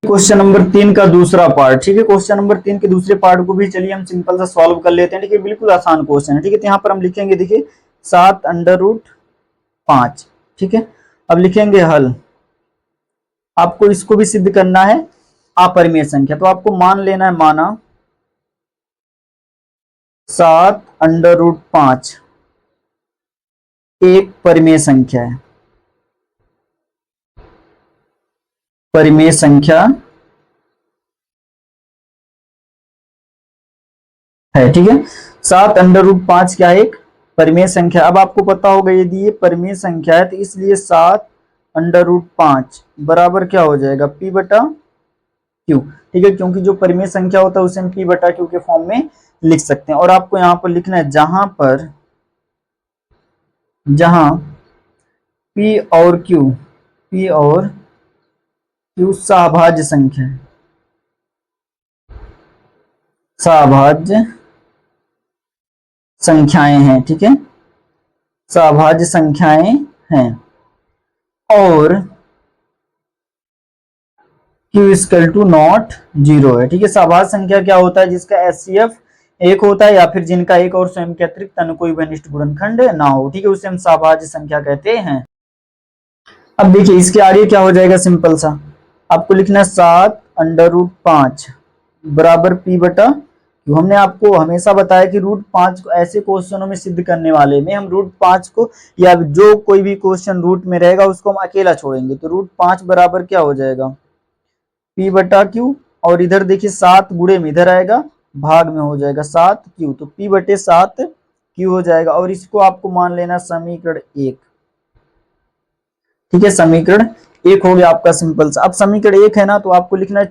Question number 3 का दूसरा part. ठीक है, क्वेश्चन नंबर 3 के दूसरे पार्ट को भी चलिए हम सिंपल सा सॉल्व कर लेते हैं। ठीक है, बिल्कुल आसान क्वेश्चन है। ठीक है, तो यहाँ पर हम लिखेंगे, देखिए 7√5। ठीक है, अब लिखेंगे हल। आपको इसको भी सिद्ध करना है अपरिमेय संख्या, तो आपको मान लेना है, माना 7√5 एक परिमेय संख्या है। परिमेय संख्या है। ठीक है, 7√5 क्या है? एक परिमेय संख्या। अब आपको पता होगा यदि ये परिमेय संख्या है तो इसलिए 7√5 बराबर क्या हो जाएगा? P बटा Q। ठीक है, क्योंकि जो परिमेय संख्या होता है उसे हम P बटा Q के फॉर्म में लिख सकते हैं। और आपको यहाँ पर लिखना है जहां P और Q सहभाज्य संख्या है, सहभाज्य संख्याएं हैं। ठीक है, सहभाज्य संख्याएं हैं और Q इक्वल टू नॉट 0 है। ठीक है, सहभाज्य संख्या क्या होता है? जिसका HCF 1 होता है या फिर जिनका एक और स्वयं के अतिरिक्त अन्य कोई घनिष्ठ गुणनखंड ना हो। ठीक है, उसे हम सहभाज्य संख्या कहते हैं। अब देखिए इसके आगे क्या हो जाएगा? सिंपल सा आपको लिखना है 7√5 बराबर P बटा Q। हमने आपको हमेशा बताया कि √5 को ऐसे क्वेश्चनों में सिद्ध करने वाले में हम √5 को या जो कोई भी क्वेश्चन रूट में रहेगा उसको हम अकेला छोड़ेंगे। तो √5 बराबर क्या हो जाएगा? P बटा Q। और इधर देखिए 7 गुणे में इधर आएगा, भाग में हो जाएगा 7Q, तो P बटे 7Q हो जाएगा। और इसको आपको मान लेना समीकरण 1। ठीक है, समीकरण 1 हो गया आपका सिंपल सा। अब समीकरण 1 है ना, तो आपको लिखना है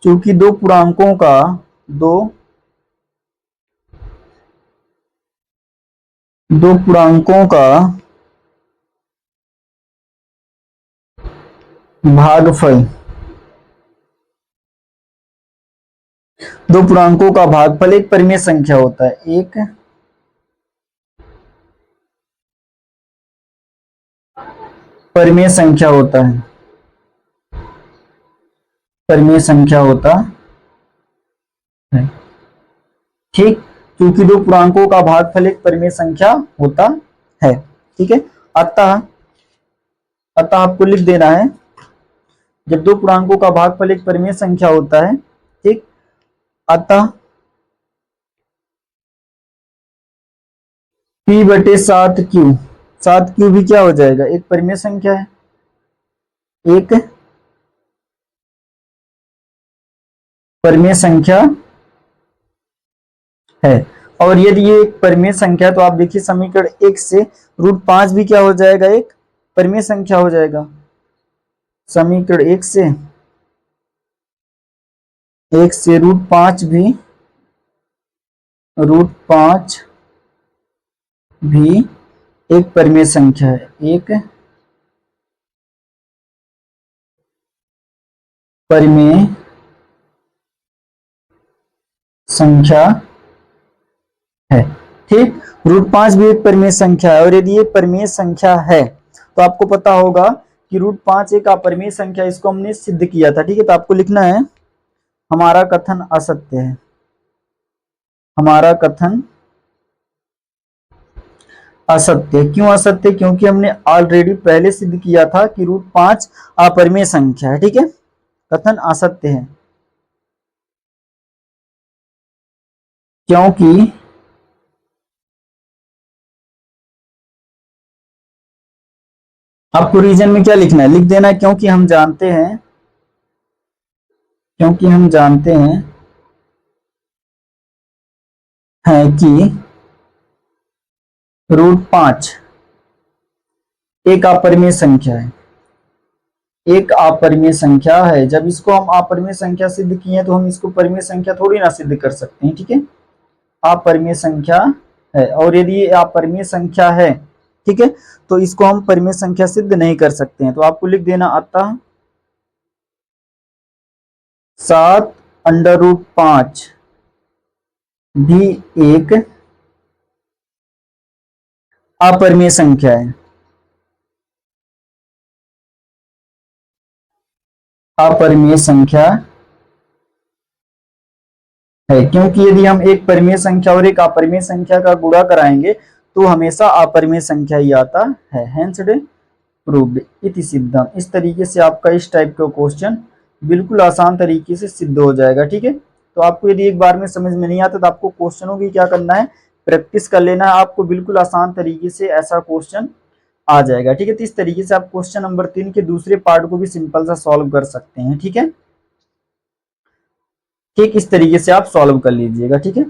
चूंकि दो पूर्णांकों का भागफल, दो पूर्णांकों का भागफल एक परिमेय संख्या होता है। एक परिमेय संख्या होता है, परिमेय संख्या होता है। ठीक, क्योंकि दो पूर्णांकों का भागफल एक परिमेय संख्या होता है। ठीक है, अतः आपको लिख देना है जब दो पूर्णांकों का भागफल एक परिमेय संख्या होता है। ठीक, अतः P बटे 7Q, 7Q भी क्या हो जाएगा? एक परिमेय संख्या है, एक परिमेय संख्या है। और यदि ये एक परिमेय संख्या तो आप देखिए समीकरण 1 से √5 भी क्या हो जाएगा? एक परिमेय संख्या हो जाएगा। समीकरण 1 से √5 भी एक परिमेय संख्या है, एक परिमेय संख्या है। ठीक, √5 भी एक परिमेय संख्या है। और यदि ये परिमेय संख्या है तो आपको पता होगा कि √5 एक अपरिमेय संख्या, इसको हमने सिद्ध किया था। ठीक है, तो आपको लिखना है हमारा कथन असत्य है। हमारा कथन असत्य। क्यों असत्य? क्योंकि हमने ऑलरेडी पहले सिद्ध किया था कि √5 अपरिमेय संख्या है। ठीक है, कथन असत्य है क्योंकि आपको रीजन में क्या लिखना है? लिख देना है क्योंकि हम जानते हैं कि √5 एक अपरिमेय संख्या है, एक अपरिमेय संख्या है। जब इसको हम अपरिमेय संख्या सिद्ध किए तो हम इसको परिमेय संख्या थोड़ी ना सिद्ध कर सकते हैं। ठीक है, अपरिमेय संख्या है। और यदि ये अपरिमेय संख्या है, ठीक है, तो इसको हम परिमेय संख्या सिद्ध नहीं कर सकते हैं। तो आपको लिख देना अतः 7√5 भी एक अपरिमेय संख्या है। अपरिमेय संख्या है, क्योंकि यदि हम एक परिमेय संख्या और एक अपरिमेय संख्या का गुणा कराएंगे तो हमेशा अपरिमेय संख्या ही आता है। हेंस इट प्रूव्ड इति सिद्धम। इस तरीके से आपका इस टाइप का क्वेश्चन बिल्कुल आसान तरीके से सिद्ध हो जाएगा। ठीक है, तो आपको यदि एक बार में समझ में नहीं आता तो आपको क्वेश्चनों की क्या करना है, प्रैक्टिस कर लेना है। आपको बिल्कुल आसान तरीके से ऐसा क्वेश्चन आ जाएगा। ठीक है, तो इस तरीके से आप क्वेश्चन नंबर 3 के दूसरे पार्ट को भी सिंपल सा सॉल्व कर सकते हैं। ठीक है, ठीक इस तरीके से आप सॉल्व कर लीजिएगा। ठीक है।